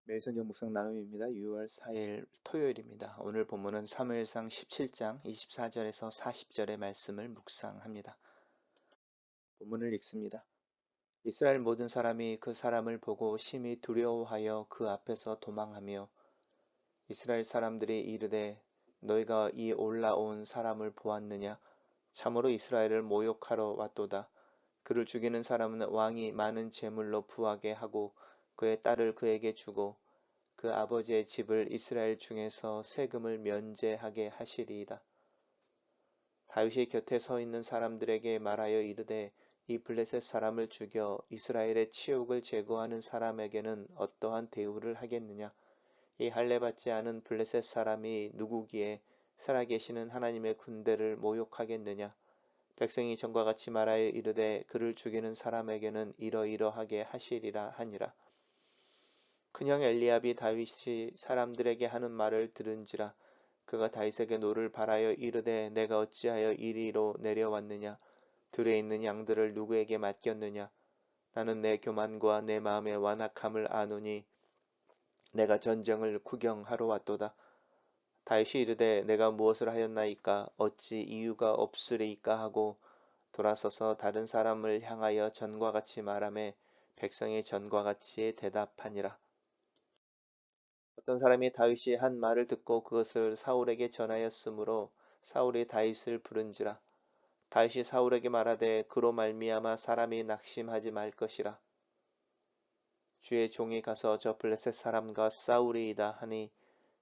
매일성경 묵상 나눔입니다. 6월 4일 토요일입니다. 오늘 본문은 사무엘상 17장 24절에서 40절의 말씀을 묵상합니다. 본문을 읽습니다. 이스라엘 모든 사람이 그 사람을 보고 심히 두려워하여 그 앞에서 도망하며 이스라엘 사람들이 이르되 너희가 이 올라온 사람을 보았느냐? 참으로 이스라엘을 모욕하러 왔도다. 그를 죽이는 사람은 왕이 많은 재물로 부하게 하고 그의 딸을 그에게 주고 그 아버지의 집을 이스라엘 중에서 세금을 면제하게 하시리이다. 다윗이 곁에 서 있는 사람들에게 말하여 이르되 이 블레셋 사람을 죽여 이스라엘의 치욕을 제거하는 사람에게는 어떠한 대우를 하겠느냐? 이 할례받지 않은 블레셋 사람이 누구기에 살아계시는 하나님의 군대를 모욕하겠느냐? 백성이 전과 같이 말하여 이르되 그를 죽이는 사람에게는 이러이러하게 하시리라 하니라. 큰형 엘리압이 다윗이 사람들에게 하는 말을 들은지라 그가 다윗에게 노를 바라여 이르되 내가 어찌하여 이리로 내려왔느냐? 들에 있는 양들을 누구에게 맡겼느냐? 나는 내 교만과 내 마음의 완악함을 아노니 내가 전쟁을 구경하러 왔도다. 다윗이 이르되 내가 무엇을 하였나이까? 어찌 이유가 없으리이까 하고 돌아서서 다른 사람을 향하여 전과 같이 말하매 백성이 전과 같이 대답하니라. 어떤 사람이 다윗이 한 말을 듣고 그것을 사울에게 전하였으므로 사울이 다윗을 부른지라. 다윗이 사울에게 말하되 그로 말미암아 사람이 낙심하지 말 것이라. 주의 종이 가서 저 블레셋 사람과 싸우리이다 하니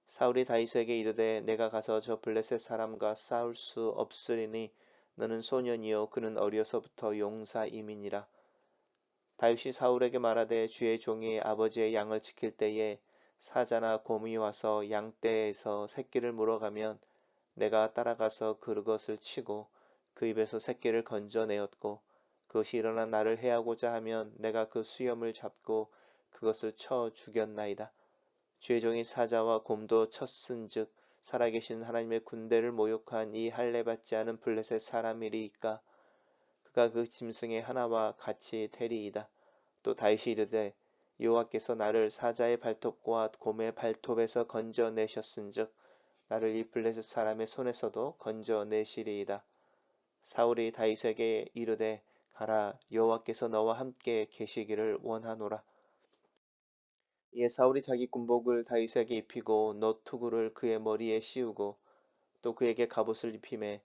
사울이 다윗에게 이르되 내가 가서 저 블레셋 사람과 싸울 수 없으리니 너는 소년이요 그는 어려서부터 용사임이니라. 다윗이 사울에게 말하되 주의 종이 아버지의 양을 지킬 때에 사자나 곰이 와서 양떼에서 새끼를 물어가면 내가 따라가서 그것을 치고 그 입에서 새끼를 건져내었고 그것이 일어나 나를 해하고자 하면 내가 그 수염을 잡고 그것을 쳐 죽였나이다. 주의 종이 사자와 곰도 쳤은즉 살아계신 하나님의 군대를 모욕한 이 할례받지 않은 블레셋 사람이리이까 그가 그 짐승의 하나와 같이 되리이다. 또 다윗이 이르되 여호와께서 나를 사자의 발톱과 곰의 발톱에서 건져내셨은즉 나를 이 블레셋 사람의 손에서도 건져내시리이다. 사울이 다윗에게 이르되 가라 여호와께서 너와 함께 계시기를 원하노라. 이에 사울이 자기 군복을 다윗에게 입히고 너투구를 그의 머리에 씌우고 또 그에게 갑옷을 입히매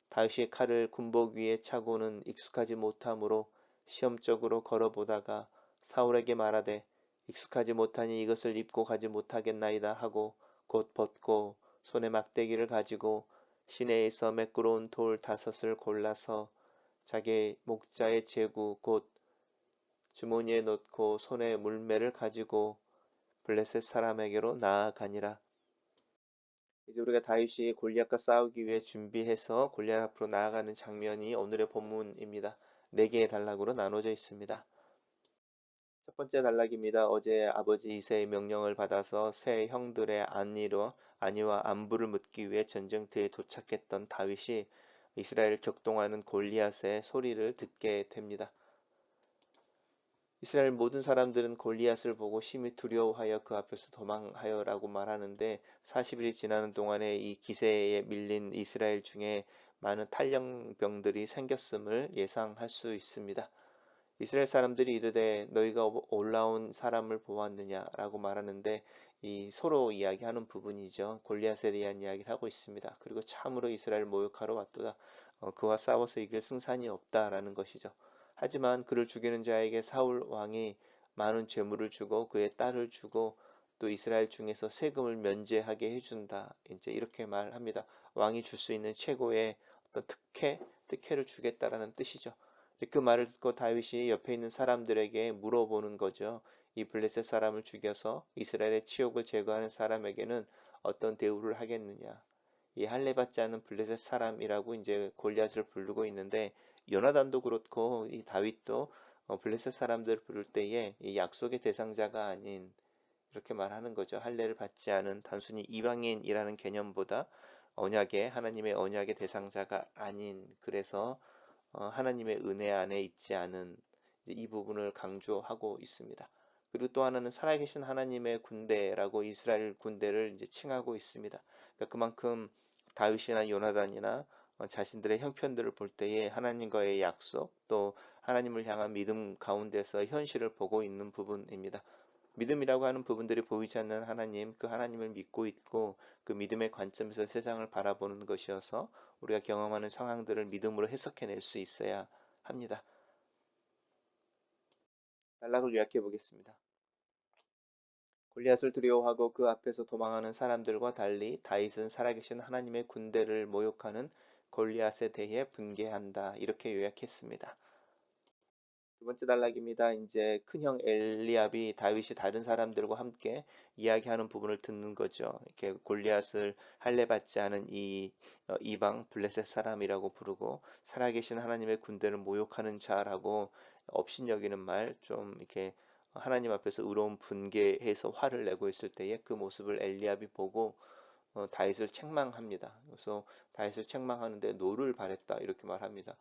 다윗이 칼을 군복 위에 차고는 익숙하지 못하므로 시험적으로 걸어보다가 사울에게 말하되 익숙하지 못하니 이것을 입고 가지 못하겠나이다 하고 곧 벗고 손에 막대기를 가지고 시내에서 매끄러운 돌 5을 골라서 자기 목자의 제구 곧 주머니에 넣고 손에 물매를 가지고 블레셋 사람에게로 나아가니라. 이제 우리가 다윗이 골리앗과 싸우기 위해 준비해서 골리앗 앞으로 나아가는 장면이 오늘의 본문입니다. 4개의 단락으로 나눠져 있습니다. 첫 번째 단락입니다. 어제 아버지 이새의 명령을 받아서 세 형들의 안위와 안부를 묻기 위해 전쟁터에 도착했던 다윗이 이스라엘을 격동하는 골리앗의 소리를 듣게 됩니다. 이스라엘 모든 사람들은 골리앗을 보고 심히 두려워하여 그 앞에서 도망하여라고 말하는데 40일이 지나는 동안에 이 기세에 밀린 이스라엘 중에 많은 탈영병들이 생겼음을 예상할 수 있습니다. 이스라엘 사람들이 이르되 너희가 올라온 사람을 보았느냐라고 말하는데 이 서로 이야기하는 부분이죠. 골리앗에 대한 이야기를 하고 있습니다. 그리고 참으로 이스라엘 모욕하러 왔도다. 그와 싸워서 이길 승산이 없다라는 것이죠. 하지만 그를 죽이는 자에게 사울 왕이 많은 재물을 주고 그의 딸을 주고 또 이스라엘 중에서 세금을 면제하게 해준다. 이제 이렇게 말합니다. 왕이 줄 수 있는 최고의 어떤 특혜를 주겠다라는 뜻이죠. 그 말을 듣고 다윗이 옆에 있는 사람들에게 물어보는 거죠. 이 블레셋 사람을 죽여서 이스라엘의 치욕을 제거하는 사람에게는 어떤 대우를 하겠느냐. 이 할례받지 않은 블레셋 사람이라고 이제 골리앗을 부르고 있는데 요나단도 그렇고 이 다윗도 블레셋 사람들 부를 때에 이 약속의 대상자가 아닌 이렇게 말하는 거죠. 할례를 받지 않은 단순히 이방인이라는 개념보다 하나님의 언약의 대상자가 아닌 그래서 하나님의 은혜 안에 있지 않은 이 부분을 강조하고 있습니다. 그리고 또 하나는 살아계신 하나님의 군대라고 이스라엘 군대를 이제 칭하고 있습니다. 그러니까 그만큼 다윗이나 요나단이나 자신들의 형편들을 볼 때에 하나님과의 약속 또 하나님을 향한 믿음 가운데서 현실을 보고 있는 부분입니다. 믿음이라고 하는 부분들이 보이지 않는 하나님, 그 하나님을 믿고 있고 그 믿음의 관점에서 세상을 바라보는 것이어서 우리가 경험하는 상황들을 믿음으로 해석해낼 수 있어야 합니다. 단락을 요약해 보겠습니다. 골리앗을 두려워하고 그 앞에서 도망하는 사람들과 달리 다윗은 살아계신 하나님의 군대를 모욕하는 골리앗에 대해 분개한다. 이렇게 요약했습니다. 두 번째 단락입니다. 이제 큰형 엘리압이 다윗이 다른 사람들과 함께 이야기하는 부분을 듣는 거죠. 이렇게 골리앗을 할례받지 않은 이 이방 블레셋 사람이라고 부르고 살아계신 하나님의 군대를 모욕하는 자라고 업신여기는 말 좀 이렇게 하나님 앞에서 의로운 분개해서 화를 내고 있을 때에 그 모습을 엘리압이 보고 다윗을 책망합니다. 그래서 다윗을 책망하는데 노를 바랬다 이렇게 말합니다.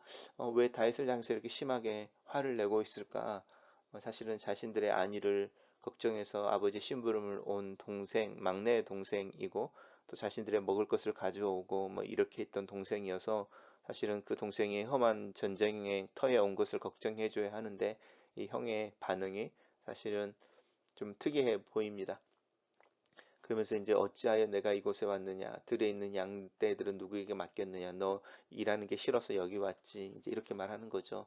왜 다윗을 향해서 이렇게 심하게 화를 내고 있을까? 사실은 자신들의 안위를 걱정해서 아버지 심부름을 온 동생, 막내 동생이고 또 자신들의 먹을 것을 가져오고 뭐 이렇게 있던 동생이어서 사실은 그 동생이 험한 전쟁의 터에 온 것을 걱정해 줘야 하는데 이 형의 반응이 사실은 좀 특이해 보입니다. 그러면서 이제 어찌하여 내가 이곳에 왔느냐? 들에 있는 양떼들은 누구에게 맡겼느냐? 너 일하는 게 싫어서 여기 왔지. 이제 이렇게 말하는 거죠.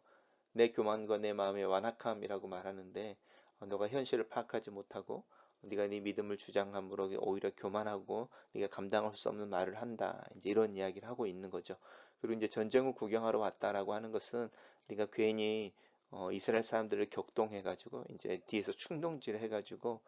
내 교만과 내 마음의 완악함이라고 말하는데 너가 현실을 파악하지 못하고 네가 네 믿음을 주장함으로 오히려 교만하고 네가 감당할 수 없는 말을 한다. 이제 이런 이야기를 하고 있는 거죠. 그리고 이제 전쟁을 구경하러 왔다라고 하는 것은 네가 괜히 이스라엘 사람들을 격동해가지고 이제 뒤에서 충동질 해가지고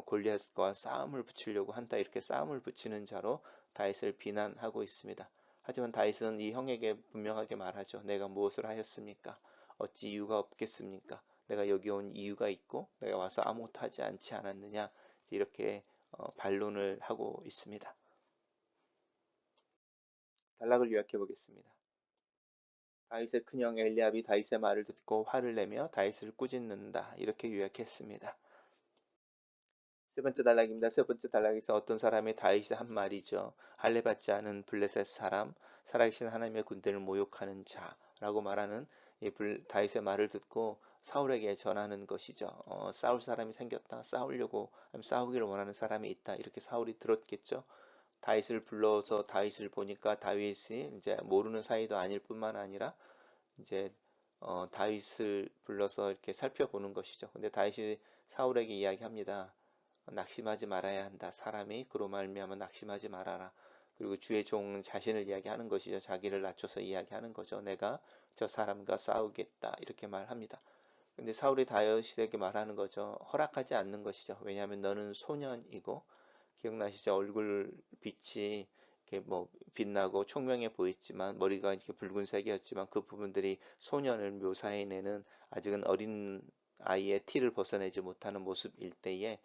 골리앗과 싸움을 붙이려고 한다. 이렇게 싸움을 붙이는 자로 다윗을 비난하고 있습니다. 하지만 다윗은 이 형에게 분명하게 말하죠. 내가 무엇을 하였습니까? 어찌 이유가 없겠습니까? 내가 여기 온 이유가 있고 내가 와서 아무것도 하지 않지 않았느냐? 이렇게 반론을 하고 있습니다. 단락을 요약해 보겠습니다. 다윗의 큰형 엘리압이 다윗의 말을 듣고 화를 내며 다윗을 꾸짖는다. 이렇게 요약했습니다. 세 번째 단락입니다. 세 번째 단락에서 어떤 사람이 다윗이 한 말이죠. 할례받지 않은 블레셋 사람, 살아계신 하나님의 군대를 모욕하는 자라고 말하는 이 다윗의 말을 듣고 사울에게 전하는 것이죠. 싸울 사람이 생겼다. 싸우려고 싸우기를 원하는 사람이 있다. 이렇게 사울이 들었겠죠. 다윗을 불러서 다윗을 보니까 다윗이 이제 모르는 사이도 아닐 뿐만 아니라 이제 다윗을 불러서 이렇게 살펴보는 것이죠. 근데 다윗이 사울에게 이야기합니다. 낙심하지 말아야 한다. 사람이 그로 말미암아 낙심하지 말아라. 그리고 주의 종 자신을 이야기하는 것이죠. 자기를 낮춰서 이야기하는 거죠. 내가 저 사람과 싸우겠다. 이렇게 말합니다. 근데 사울이 다윗에게 말하는 거죠. 허락하지 않는 것이죠. 왜냐하면 너는 소년이고 기억나시죠? 얼굴 빛이 이렇게 뭐 빛나고 총명해 보였지만 머리가 이렇게 붉은색이었지만 그 부분들이 소년을 묘사해내는 아직은 어린 아이의 티를 벗어내지 못하는 모습일 때에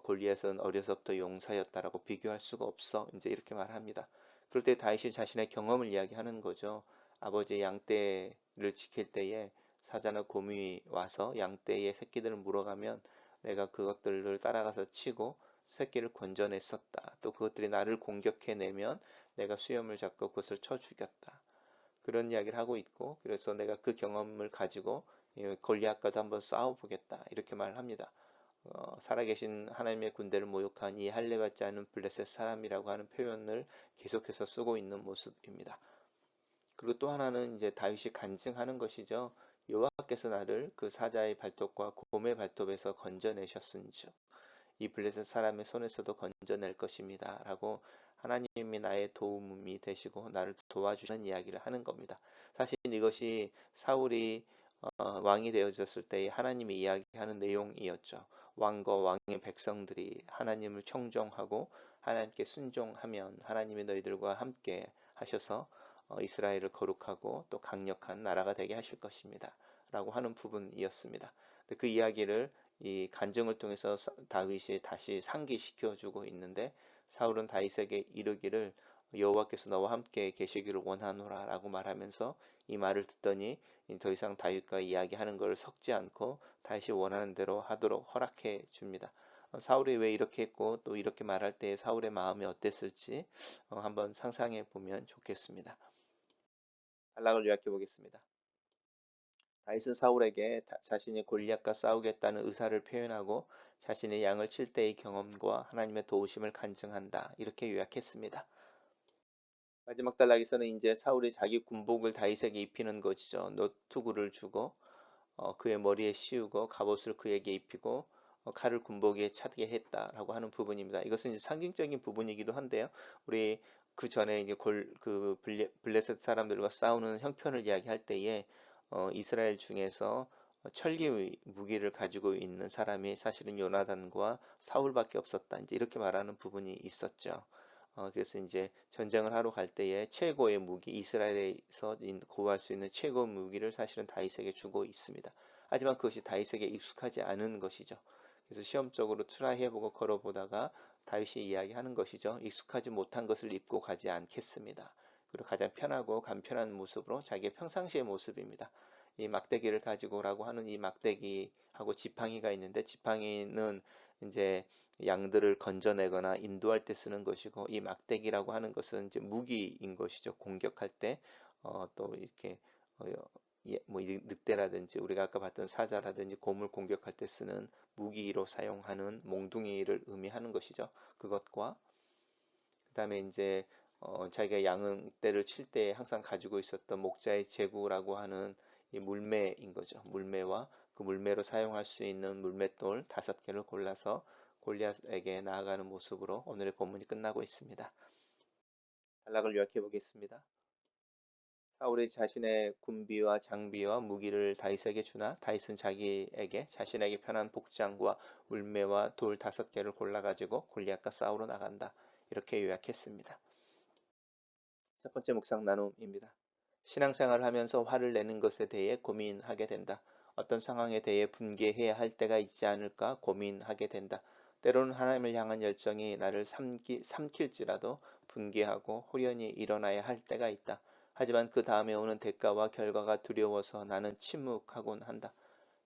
골리앗은 어려서부터 용사였다라고 비교할 수가 없어. 이제 이렇게 말합니다. 그럴 때 다윗이 자신의 경험을 이야기하는 거죠. 아버지의 양떼를 지킬 때에 사자나 곰이 와서 양떼의 새끼들을 물어가면 내가 그것들을 따라가서 치고 새끼를 건져냈었다. 또 그것들이 나를 공격해내면 내가 수염을 잡고 그것을 쳐 죽였다. 그런 이야기를 하고 있고 그래서 내가 그 경험을 가지고 골리앗과도 한번 싸워보겠다. 이렇게 말을 합니다. 살아계신 하나님의 군대를 모욕한 이 할례받지 않은 블레셋 사람이라고 하는 표현을 계속해서 쓰고 있는 모습입니다. 그리고 또 하나는 이제 다윗이 간증하는 것이죠. 여호와께서 나를 그 사자의 발톱과 곰의 발톱에서 건져내셨은즉 이 블레셋 사람의 손에서도 건져낼 것입니다. 라고 하나님이 나의 도움이 되시고 나를 도와주시는 이야기를 하는 겁니다. 사실 이것이 사울이 왕이 되어졌을 때 하나님이 이야기하는 내용이었죠. 왕과 왕의 백성들이 하나님을 청종하고 하나님께 순종하면 하나님이 너희들과 함께 하셔서 이스라엘을 거룩하고 또 강력한 나라가 되게 하실 것입니다. 라고 하는 부분이었습니다. 그 이야기를 이 간증을 통해서 다윗이 다시 상기시켜 주고 있는데 사울은 다윗에게 이르기를 여호와께서 너와 함께 계시기를 원하노라 라고 말하면서 이 말을 듣더니 더 이상 다윗과 이야기하는 걸 섞지 않고 다윗이 원하는 대로 하도록 허락해 줍니다. 사울이 왜 이렇게 했고 또 이렇게 말할 때 사울의 마음이 어땠을지 한번 상상해 보면 좋겠습니다. 단락을 요약해 보겠습니다. 다윗은 사울에게 자신이 골리앗과 싸우겠다는 의사를 표현하고 자신의 양을 칠 때의 경험과 하나님의 도우심을 간증한다. 이렇게 요약했습니다. 마지막 단락에서는 이제 사울이 자기 군복을 다윗에게 입히는 것이죠. 노투구를 주고 그의 머리에 씌우고 갑옷을 그에게 입히고 칼을 군복에 차게 했다라고 하는 부분입니다. 이것은 이제 상징적인 부분이기도 한데요. 우리 그 전에 이제 그 블레셋 사람들과 싸우는 형편을 이야기할 때에 이스라엘 중에서 철기 무기를 가지고 있는 사람이 사실은 요나단과 사울밖에 없었다. 이제 이렇게 말하는 부분이 있었죠. 그래서 이제 전쟁을 하러 갈 때에 최고의 무기, 이스라엘에서 구할 수 있는 최고 무기를 사실은 다윗에게 주고 있습니다. 하지만 그것이 다윗에게 익숙하지 않은 것이죠. 그래서 시험적으로 트라이해보고 걸어보다가 다윗이 이야기하는 것이죠. 익숙하지 못한 것을 입고 가지 않겠습니다. 그리고 가장 편하고 간편한 모습으로 자기의 평상시의 모습입니다. 이 막대기를 가지고 오라고 하는 이 막대기하고 지팡이가 있는데 지팡이는 이제 양들을 건져내거나 인도할 때 쓰는 것이고 이 막대기라고 하는 것은 이제 무기인 것이죠. 공격할 때 또 이렇게 뭐 늑대라든지 우리가 아까 봤던 사자라든지 곰을 공격할 때 쓰는 무기로 사용하는 몽둥이를 의미하는 것이죠. 그것과 그다음에 이제 자기가 양떼를 칠 때 항상 가지고 있었던 목자의 제구라고 하는 이 물매인 거죠. 물매와 그 물매로 사용할 수 있는 물맷돌 5개를 골라서 골리앗에게 나아가는 모습으로 오늘의 본문이 끝나고 있습니다. 단락을 요약해 보겠습니다. 사울이 자신의 군비와 장비와 무기를 다윗에게 주나 다윗은 자기에게 자신에게 편한 복장과 물매와 돌 5개를 골라가지고 골리앗과 싸우러 나간다. 이렇게 요약했습니다. 첫 번째 묵상 나눔입니다. 신앙생활을 하면서 화를 내는 것에 대해 고민하게 된다. 어떤 상황에 대해 분개해야 할 때가 있지 않을까 고민하게 된다. 때로는 하나님을 향한 열정이 나를 삼킬지라도 분개하고 후련히 일어나야 할 때가 있다. 하지만 그 다음에 오는 대가와 결과가 두려워서 나는 침묵하곤 한다.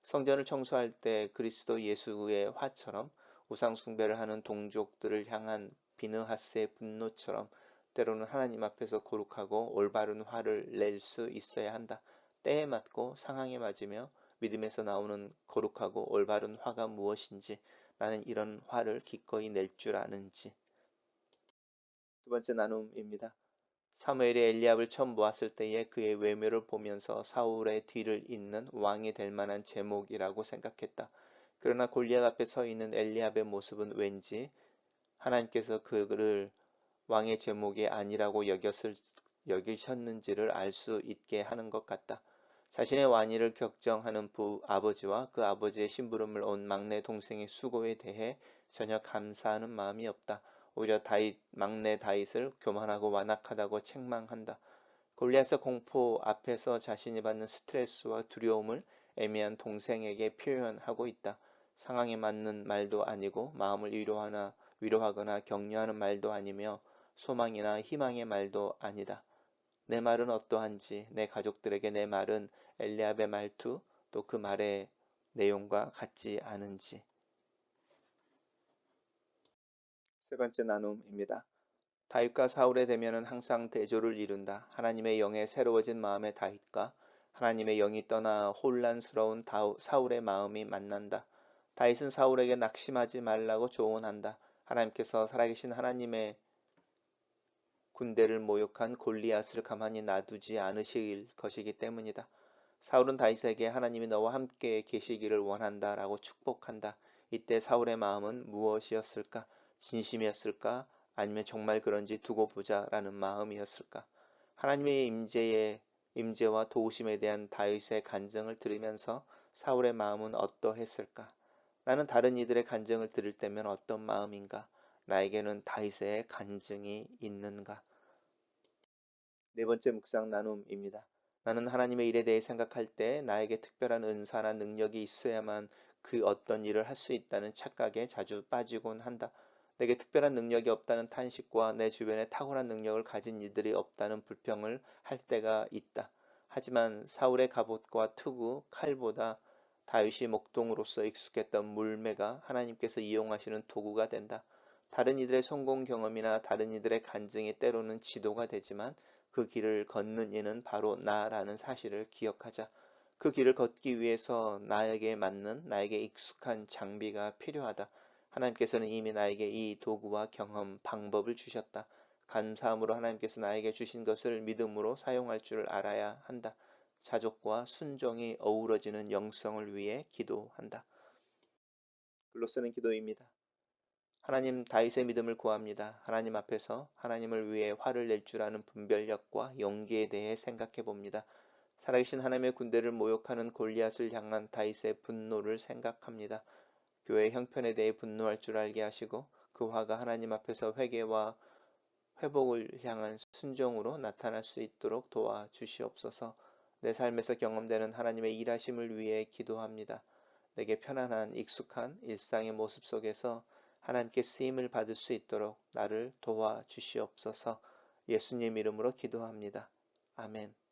성전을 청소할 때 그리스도 예수의 화처럼 우상 숭배를 하는 동족들을 향한 비느하스의 분노처럼 때로는 하나님 앞에서 거룩하고 올바른 화를 낼 수 있어야 한다. 때에 맞고 상황에 맞으며 믿음에서 나오는 거룩하고 올바른 화가 무엇인지 나는 이런 화를 기꺼이 낼 줄 아는지. 두 번째 나눔입니다. 사무엘이 엘리압을 처음 보았을 때에 그의 외모를 보면서 사울의 뒤를 잇는 왕이 될 만한 제목이라고 생각했다. 그러나 골리앗 앞에 서 있는 엘리압의 모습은 왠지 하나님께서 그를 왕의 제목이 아니라고 여기셨는지를 알 수 있게 하는 것 같다. 자신의 완의를 격정하는 아버지와 그 아버지의 심부름을 온 막내 동생의 수고에 대해 전혀 감사하는 마음이 없다. 오히려 막내 다윗을 교만하고 완악하다고 책망한다. 골리앗의 공포 앞에서 자신이 받는 스트레스와 두려움을 애매한 동생에게 표현하고 있다. 상황에 맞는 말도 아니고 마음을 위로하거나 격려하는 말도 아니며 소망이나 희망의 말도 아니다. 내 말은 어떠한지, 내 가족들에게 내 말은 엘리압의 말투, 또 그 말의 내용과 같지 않은지. 세 번째 나눔입니다. 다윗과 사울의 대면은 항상 대조를 이룬다. 하나님의 영에 새로워진 마음의 다윗과 하나님의 영이 떠나 혼란스러운 사울의 마음이 만난다. 다윗은 사울에게 낙심하지 말라고 조언한다. 하나님께서 살아계신 하나님의 군대를 모욕한 골리앗을 가만히 놔두지 않으실 것이기 때문이다. 사울은 다윗에게 하나님이 너와 함께 계시기를 원한다 라고 축복한다. 이때 사울의 마음은 무엇이었을까? 진심이었을까? 아니면 정말 그런지 두고 보자 라는 마음이었을까? 하나님의 임재와 도우심에 대한 다윗의 간증을 들으면서 사울의 마음은 어떠했을까? 나는 다른 이들의 간증을 들을 때면 어떤 마음인가? 나에게는 다윗의 간증이 있는가? 네 번째 묵상 나눔입니다. 나는 하나님의 일에 대해 생각할 때 나에게 특별한 은사나 능력이 있어야만 그 어떤 일을 할 수 있다는 착각에 자주 빠지곤 한다. 내게 특별한 능력이 없다는 탄식과 내 주변에 탁월한 능력을 가진 이들이 없다는 불평을 할 때가 있다. 하지만 사울의 갑옷과 투구, 칼보다 다윗이 목동으로서 익숙했던 물매가 하나님께서 이용하시는 도구가 된다. 다른 이들의 성공 경험이나 다른 이들의 간증이 때로는 지도가 되지만 그 길을 걷는 이는 바로 나라는 사실을 기억하자. 그 길을 걷기 위해서 나에게 맞는, 나에게 익숙한 장비가 필요하다. 하나님께서는 이미 나에게 이 도구와 경험, 방법을 주셨다. 감사함으로 하나님께서 나에게 주신 것을 믿음으로 사용할 줄 알아야 한다. 자족과 순종이 어우러지는 영성을 위해 기도한다. 글로 쓰는 기도입니다. 하나님, 다윗의 믿음을 구합니다. 하나님 앞에서 하나님을 위해 화를 낼 줄 아는 분별력과 용기에 대해 생각해 봅니다. 살아계신 하나님의 군대를 모욕하는 골리앗을 향한 다윗의 분노를 생각합니다. 교회의 형편에 대해 분노할 줄 알게 하시고 그 화가 하나님 앞에서 회개와 회복을 향한 순종으로 나타날 수 있도록 도와주시옵소서. 내 삶에서 경험되는 하나님의 일하심을 위해 기도합니다. 내게 편안한 익숙한 일상의 모습 속에서 하나님께 쓰임을 받을 수 있도록 나를 도와주시옵소서. 예수님 이름으로 기도합니다. 아멘.